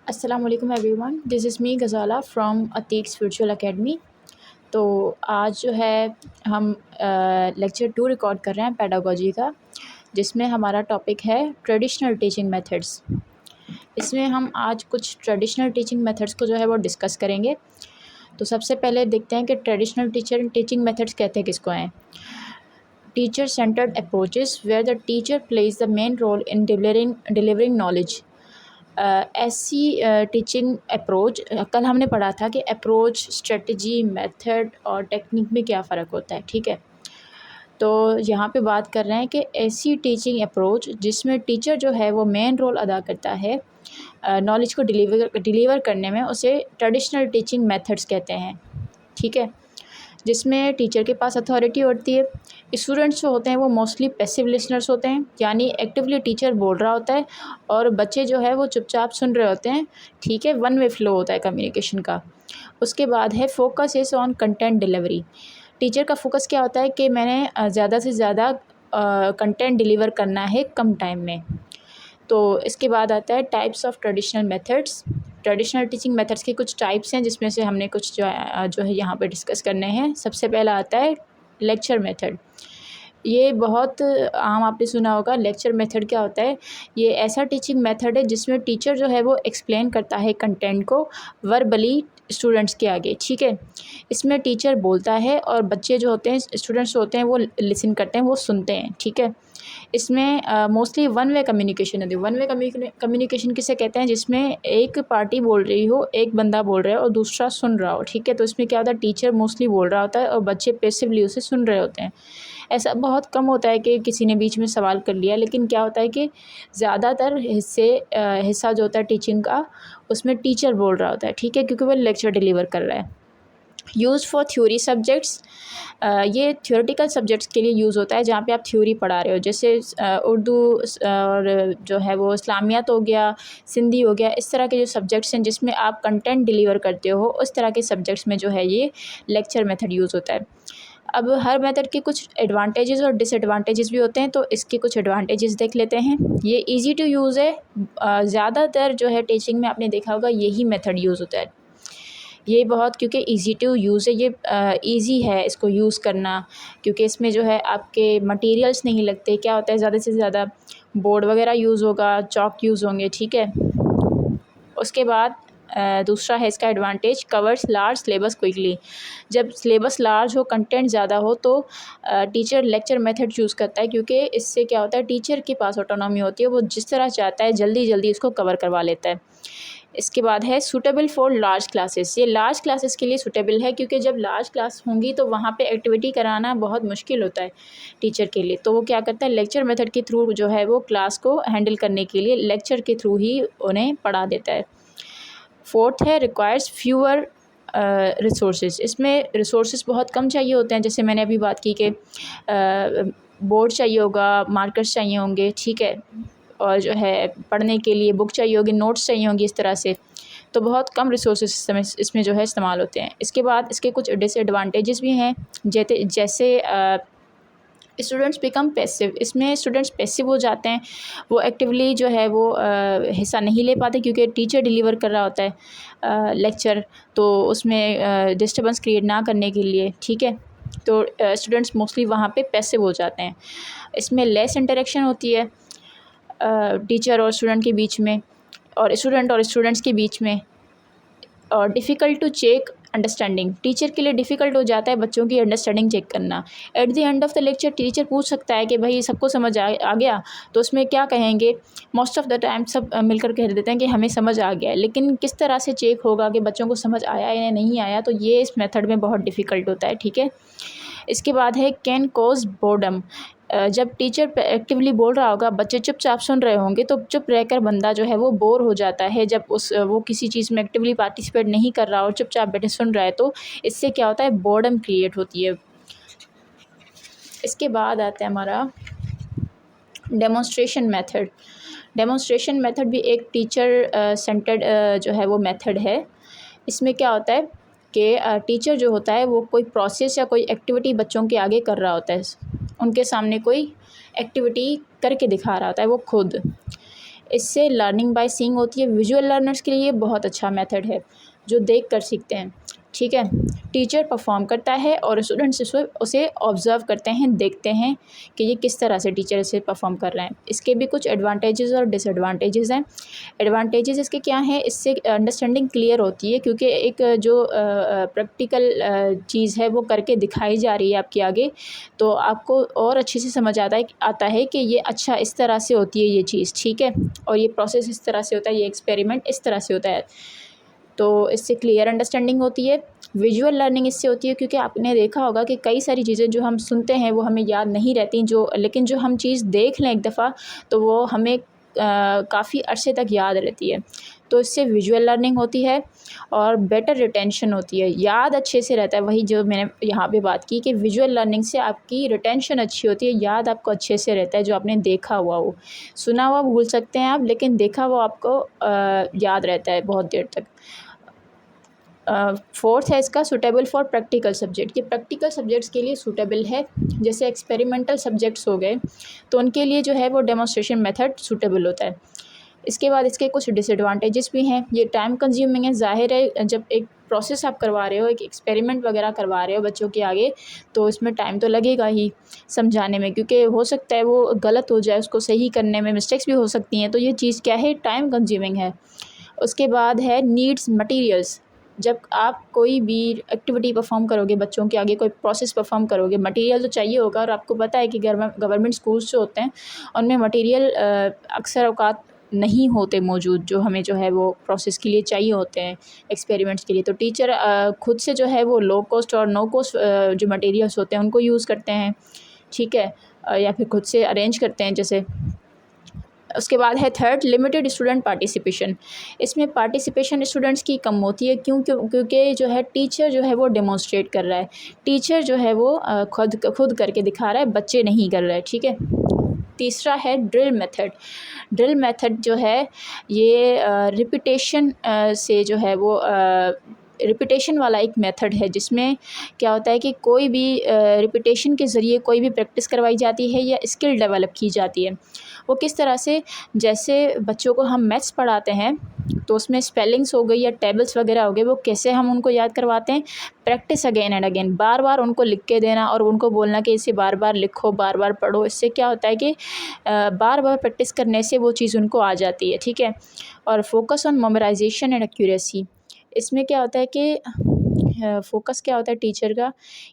अस्सलाम वालेकुम everyone, this is me Ghazala from Atiq spiritual academy. तो आज जो है हम लेक्चर 2 रिकॉर्ड कर रहे हैं पेडागोजी का, जिसमें हमारा टॉपिक है ट्रेडिशनल टीचिंग मेथड्स। इसमें हम आज कुछ ट्रेडिशनल टीचिंग मेथड्स को जो है वो डिस्कस करेंगे। तो सबसे पहले देखते हैं कि ट्रेडिशनल टीचिंग मेथड्स कहते किसको हैं। Teacher centred approaches where the teacher plays the main role in delivering knowledge. ऐसी टीचिंग अप्रोच, कल हमने पढ़ा था कि अप्रोच, स्ट्रेटजी, मेथड और टेक्निक में क्या फ़र्क होता है, ठीक है। तो यहाँ पे बात कर रहे हैं कि ऐसी टीचिंग अप्रोच जिसमें टीचर जो है वो मेन रोल अदा करता है नॉलेज को डिलीवर करने में, उसे ट्रेडिशनल टीचिंग मेथड्स कहते हैं, ठीक है। जिसमें टीचर के पास अथॉरिटी होती है। स्टूडेंट्स जो होते हैं वो मोस्टली पैसिव लिसनर्स होते हैं, यानी एक्टिवली टीचर बोल रहा होता है और बच्चे जो है वो चुपचाप सुन रहे होते हैं, ठीक है। वन वे फ्लो होता है कम्युनिकेशन का। उसके बाद है focus is on content delivery. Teacher का फोकस क्या होता है कि मैंने ज़्यादा से ज़्यादा कंटेंट डिलीवर करना है कम टाइम में। तो इसके बाद आता है types of traditional methods. Traditional teaching methods के कुछ टाइप्स हैं, जिसमें से हमने कुछ जो है यहाँ पे डिस्कस करने हैं। सबसे पहला आता है लेक्चर मेथड। ये बहुत आम आपने सुना होगा। लेक्चर मेथड क्या होता है? ये ऐसा टीचिंग मेथड है जिसमें टीचर जो है वो एक्सप्लेन करता है कंटेंट को वर्बली स्टूडेंट्स के आगे, ठीक है। इसमें टीचर बोलता है और बच्चे जो होते हैं, स्टूडेंट्स होते हैं, वो लिसन करते हैं, वो सुनते हैं, ठीक है। इसमें मोस्टली वन वे कम्युनिकेशन होती है। वन वे कम्युनिकेशन किसे कहते हैं? जिसमें एक पार्टी बोल रही हो, एक बंदा बोल रहा है और दूसरा सुन रहा हो, ठीक है। तो इसमें क्या होता है, टीचर मोस्टली बोल रहा होता है और बच्चे पैसिवली उसे सुन रहे होते हैं। ऐसा बहुत कम होता है कि किसी ने बीच में सवाल कर लिया, लेकिन क्या होता है कि ज़्यादातर हिस्सा जो होता है टीचिंग का, उसमें टीचर बोल रहा होता है, ठीक है, क्योंकि वो लेक्चर डिलीवर कर रहा है। Use for theory subjects. ये थ्योरेटिकल सब्जेक्ट्स के लिए यूज़ होता है जहाँ पे आप थ्योरी पढ़ा रहे हो, जैसे उर्दू और जो है वो इस्लामियात हो गया, सिंधी हो गया। इस तरह के जो सब्जेक्ट्स हैं जिसमें आप कंटेंट डिलीवर करते हो, उस तरह के सब्जेक्ट्स में जो है ये लेक्चर मेथड यूज़ होता है। अब हर मेथड के कुछ एडवांटेजेस और डिसएडवांटेजेस भी होते हैं, तो इसके कुछ एडवांटेजेस देख लेते हैं। ये इजी टू यूज़ है। ज़्यादातर जो है टीचिंग में आपने देखा होगा यही मेथड यूज़ होता है। ये बहुत, क्योंकि इजी टू यूज़ है, ये इजी है इसको यूज़ करना, क्योंकि इसमें जो है आपके मटेरियल्स नहीं लगते। क्या होता है, ज़्यादा से ज़्यादा बोर्ड वगैरह यूज़ होगा, चॉक यूज़ होंगे, ठीक है। उसके बाद दूसरा है इसका advantage, covers large syllabus quickly. जब सिलेबस लार्ज हो, कंटेंट ज़्यादा हो, तो टीचर लेक्चर मेथड चूज़ करता है, क्योंकि इससे क्या होता है, टीचर के पास ऑटोनॉमी होती है, वो जिस तरह चाहता है जल्दी जल्दी इसको कवर करवा लेता है। इसके बाद है सूटेबल फॉर लार्ज क्लासेस। ये लार्ज क्लासेस के लिए सूटेबल है, क्योंकि जब लार्ज क्लास होंगी तो वहाँ पे एक्टिविटी कराना बहुत मुश्किल होता है टीचर के लिए। तो वो क्या करता है, लेक्चर मेथड के थ्रू जो है वो क्लास को हैंडल करने के लिए लेक्चर के थ्रू ही उन्हें पढ़ा देता है। फोर्थ है रिक्वायर्स फ्यूअर रिसोर्सेज। इसमें रिसोर्सेज बहुत कम चाहिए होते हैं, जैसे मैंने अभी बात की कि बोर्ड चाहिए होगा, मार्कर्स चाहिए होंगे, ठीक है, और जो है पढ़ने के लिए बुक चाहिए होगी, नोट्स चाहिए होंगी, इस तरह से। तो बहुत कम रिसोर्सेज इसमें जो है इस्तेमाल होते हैं। इसके बाद इसके कुछ डिसएडवांटेजेस भी हैं, जैसे स्टूडेंट्स बिकम पैसिव। इसमें स्टूडेंट्स पैसिव हो जाते हैं, वो एक्टिवली जो है वो हिस्सा नहीं ले पाते, क्योंकि टीचर डिलीवर कर रहा होता है लेक्चर, तो उसमें डिस्टर्बेंस क्रिएट ना करने के लिए, ठीक है। तो स्टूडेंट्स मोस्टली वहाँ पे पैसिव हो जाते हैं। इसमें लेस इंटरेक्शन होती है टीचर और स्टूडेंट के बीच में, और स्टूडेंट्स के बीच में, और difficult to check understanding. Teacher के लिए डिफ़िकल्ट हो जाता है बच्चों की अंडरस्टैंडिंग चेक करना। At the end of the lecture teacher पूछ सकता है कि भाई सबको समझ आ गया, तो उसमें क्या कहेंगे, मोस्ट ऑफ़ द टाइम सब मिलकर कह देते हैं कि हमें समझ आ गया है। लेकिन किस तरह से चेक होगा कि बच्चों को समझ आया या नहीं आया, तो ये इस मेथड में बहुत डिफ़िकल्ट होता है, ठीक है। इसके बाद है कैन कॉज बोर्डम। जब टीचर एक्टिवली बोल रहा होगा, बच्चे चुपचाप सुन रहे होंगे, तो चुप रहकर बंदा जो है वो बोर हो जाता है। जब वो किसी चीज़ में एक्टिवली पार्टिसिपेट नहीं कर रहा और चुपचाप बैठे सुन रहा है, तो इससे क्या होता है, बोर्डम क्रिएट होती है। इसके बाद आता है हमारा डेमोन्स्ट्रेशन मेथड। डेमोन्स्ट्रेशन मेथड भी एक टीचर सेंटर्ड जो है वो मेथड है। इसमें क्या होता है कि टीचर जो होता है वो कोई प्रोसेस या कोई एक्टिविटी बच्चों के आगे कर रहा होता है, उनके सामने कोई एक्टिविटी करके दिखा रहा होता है वो खुद। इससे लर्निंग बाय सीइंग होती है। विजुअल लर्नर्स के लिए ये बहुत अच्छा मेथड है, जो देख कर सीखते हैं, ठीक है। टीचर परफॉर्म करता है और स्टूडेंट्स उसे ऑब्ज़र्व करते हैं, देखते हैं कि ये किस तरह से टीचर इसे परफॉर्म कर रहे हैं। इसके भी कुछ एडवांटेजेस और डिसएडवांटेजेस हैं। एडवांटेजेस इसके क्या हैं, इससे अंडरस्टैंडिंग क्लियर होती है, क्योंकि एक जो प्रैक्टिकल चीज़ है वो करके दिखाई जा रही है आपके आगे, तो आपको और अच्छे से समझ आता है कि ये अच्छा इस तरह से होती है ये चीज़, ठीक है, और ये प्रोसेस इस तरह से होता है, ये एक्सपेरिमेंट इस तरह से होता है। तो इससे क्लियर अंडरस्टैंडिंग होती है। विजुअल लर्निंग इससे होती है क्योंकि आपने देखा होगा कि कई सारी चीज़ें जो हम सुनते हैं वो हमें याद नहीं रहती, लेकिन जो हम चीज़ देख लें एक दफ़ा तो वो हमें काफ़ी अरसे तक याद रहती है। तो इससे विजुअल लर्निंग होती है और बेटर रिटेंशन होती है, याद अच्छे से रहता है। वही जो मैंने यहाँ पे बात की कि विजुअल लर्निंग से आपकी रिटेंशन अच्छी होती है, याद आपको अच्छे से रहता है, जो आपने देखा हुआ हो। सुना हुआ भूल सकते हैं आप, लेकिन देखा हुआ आपको याद रहता है बहुत देर तक। फोर्थ है इसका सूटेबल फॉर प्रैक्टिकल सब्जेक्ट। ये प्रैक्टिकल सब्जेक्ट्स के लिए सूटेबल है। जैसे एक्सपेरिमेंटल सब्जेक्ट्स हो गए तो उनके लिए जो है वो डेमोन्स्ट्रेशन मेथड सूटेबल होता है। इसके बाद इसके कुछ डिसएडवांटेजेस भी हैं। ये टाइम कंज्यूमिंग है। ज़ाहिर है जब एक प्रोसेस आप करवा रहे हो, एक एक्सपेरिमेंट वगैरह करवा रहे हो बच्चों के आगे, तो इसमें टाइम तो लगेगा ही समझाने में, क्योंकि हो सकता है वो गलत हो जाए, उसको सही करने में मिस्टेक्स भी हो सकती हैं। तो ये चीज़ क्या है, टाइम कंज्यूमिंग है। उसके बाद है नीड्स मटीरियल्स। जब आप कोई भी एक्टिविटी परफॉर्म करोगे, बच्चों के आगे कोई प्रोसेस परफॉर्म करोगे, मटेरियल तो चाहिए होगा। और आपको पता है कि गवर्नमेंट स्कूल्स जो होते हैं उनमें मटेरियल अक्सर औकात नहीं होते मौजूद, जो हमें जो है वो प्रोसेस के लिए चाहिए होते हैं, एक्सपेरिमेंट्स के लिए। तो टीचर खुद से जो है वो लो कॉस्ट और नो कॉस्ट जो मटेरियल्स होते हैं उनको यूज़ करते हैं, ठीक है, या फिर खुद से अरेंज करते हैं जैसे। उसके बाद है थर्ड, लिमिटेड स्टूडेंट पार्टिसिपेशन। इसमें पार्टिसिपेशन स्टूडेंट्स की कम होती है। क्योंकि जो है टीचर जो है वो डेमोन्स्ट्रेट कर रहा है, टीचर जो है वो खुद करके दिखा रहा है, बच्चे नहीं कर रहे हैं, ठीक है। तीसरा है ड्रिल मेथड। ड्रिल मेथड जो है ये रिपीटेशन से जो है वो रिपीटेशन वाला एक मेथड है, जिसमें क्या होता है कि कोई भी रिपीटेशन के ज़रिए कोई भी प्रैक्टिस करवाई जाती है या स्किल डेवलप की जाती है। वो किस तरह से, जैसे बच्चों को हम मैथ्स पढ़ाते हैं तो उसमें स्पेलिंग्स हो गई या टेबल्स वगैरह हो गए, वो कैसे हम उनको याद करवाते हैं, प्रैक्टिस अगेन एंड अगेन, बार बार उनको लिख के देना और उनको बोलना कि इसे बार बार लिखो, बार बार पढ़ो। इससे क्या होता है कि बार बार प्रैक्टिस करने से वो चीज़ उनको आ जाती है, ठीक है। और focus on memorisation and accuracy. इसमें क्या होता है कि फ़ोकस क्या होता है टीचर का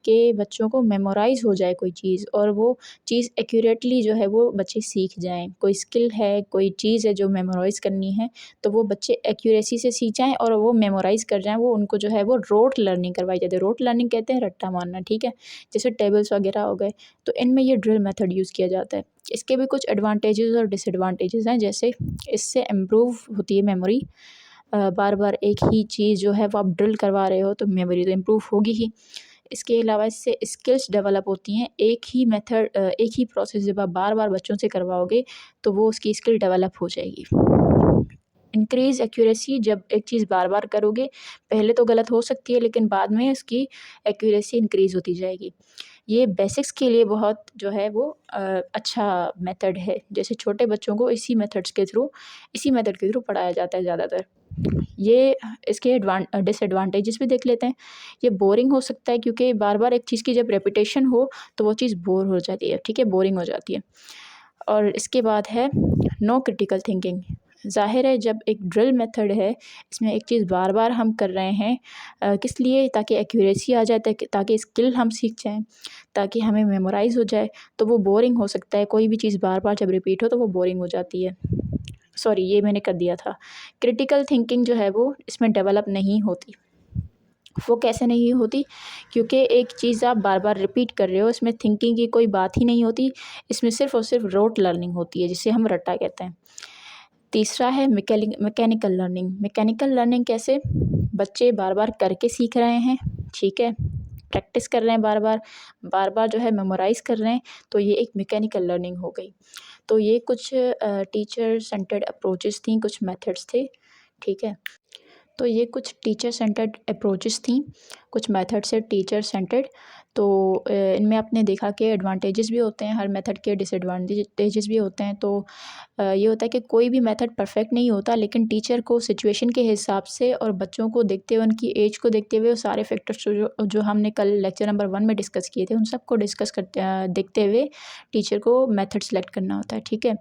कि बच्चों को मेमोराइज़ हो जाए कोई चीज़, और वो चीज़ एक्यूरेटली जो है वो बच्चे सीख जाएँ। कोई स्किल है, कोई चीज़ है जो मेमोराइज़ करनी है, तो वो बच्चे एक्यूरेसी से सीख जाएँ और वो मेमोराइज़ कर जाएँ। वो उनको जो है वो रोट लर्निंग करवाई जाती है। रोट लर्निंग कहते हैं रट्टा मारना, ठीक है। जैसे टेबल्स वगैरह हो गए, तो इनमें ये ड्रिल मेथड यूज़ किया जाता है। इसके भी कुछ एडवांटेजेस और डिसएडवांटेजेस हैं। जैसे इससे इम्प्रूव होती है मेमोरी। बार बार एक ही चीज़ जो है वो आप ड्रिल करवा रहे हो तो मेमोरी तो इम्प्रूव होगी ही। इसके अलावा इससे स्किल्स डेवलप होती हैं। एक ही मेथड एक ही प्रोसेस जब आप बार बार बच्चों से करवाओगे तो वो उसकी स्किल डेवलप हो जाएगी। Increase accuracy. जब एक चीज़ बार बार करोगे, पहले तो गलत हो सकती है लेकिन बाद में उसकी एक्यूरेसी इंक्रीज़ होती जाएगी। ये बेसिक्स के लिए बहुत जो है वो अच्छा मेथड है। जैसे छोटे बच्चों को इसी मेथड के थ्रू पढ़ाया जाता है ज़्यादातर। ये इसके डिसएडवांटेजेस भी देख लेते हैं। ये बोरिंग हो सकता है, क्योंकि बार बार एक चीज़ की जब रेपिटेशन हो तो वो चीज़ बोर हो जाती है, ठीक है, बोरिंग हो जाती है। और इसके बाद है नो क्रिटिकल थिंकिंग। ज़ाहिर है जब एक ड्रिल मेथड है, इसमें एक चीज़ बार बार हम कर रहे हैं, किस लिए, ताकि एक्यूरेसी आ जाए, ताकि स्किल हम सीख जाएँ, ताकि हमें मेमोराइज़ हो जाए। तो वो बोरिंग हो सकता है, कोई भी चीज़ बार बार जब रिपीट हो तो वो बोरिंग हो जाती है। सॉरी, ये मैंने कर दिया था। क्रिटिकल थिंकिंग जो है वो इसमें डेवलप नहीं होती। वो कैसे नहीं होती, क्योंकि एक चीज़ आप बार बार रिपीट कर रहे हो, इसमें थिंकिंग की कोई बात ही नहीं होती। इसमें सिर्फ़ और सिर्फ रोट लर्निंग होती है, जिसे हम रट्टा कहते हैं। तीसरा है मैकेनिकल लर्निंग। मैकेनिकल लर्निंग कैसे, बच्चे बार बार करके सीख रहे हैं, ठीक है, प्रैक्टिस कर रहे हैं, बार बार जो है मेमोराइज़ कर रहे हैं, तो ये एक मैकेनिकल लर्निंग हो गई। तो ये कुछ टीचर सेंटर्ड अप्रोचेस थी, कुछ मेथड्स थे, ठीक है। तो ये कुछ टीचर सेंटर्ड अप्रोचेस थी, कुछ मेथड्स है टीचर सेंटर्ड। तो इनमें आपने देखा कि एडवांटेजेस भी होते हैं हर मेथड के, डिसएडवांटेजेस भी होते हैं। तो ये होता है कि कोई भी मेथड परफेक्ट नहीं होता, लेकिन टीचर को सिचुएशन के हिसाब से और बच्चों को देखते हुए, उनकी एज को देखते हुए, वो सारे फैक्टर्स जो हमने कल लेक्चर नंबर 1 में डिस्कस किए थे, उन सबको डिस्कस करते देखते हुए टीचर को मेथड सेलेक्ट करना होता है, ठीक है।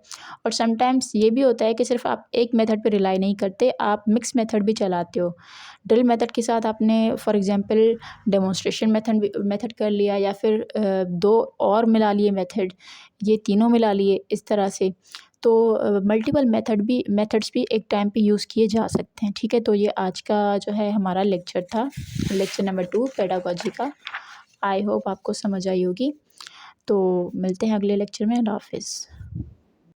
और समटाइम्स ये भी होता है कि सिर्फ आप एक मेथड पर रिलाई नहीं करते, आप मिक्स मेथड भी चलाते हो। ड्रिल मेथड के साथ आपने फॉर एग्जांपल डेमोन्स्ट्रेशन मेथड कर लिया, या फिर दो और मिला लिए मेथड, ये तीनों मिला लिए इस तरह से। तो मल्टीपल मेथड्स भी एक टाइम पे यूज़ किए जा सकते हैं, ठीक है। तो ये आज का जो है हमारा लेक्चर था, लेक्चर नंबर 2 पेडागोजी का। आई होप आपको समझ आई होगी। तो मिलते हैं अगले लेक्चर में। अल्लाह हाफ़िज़।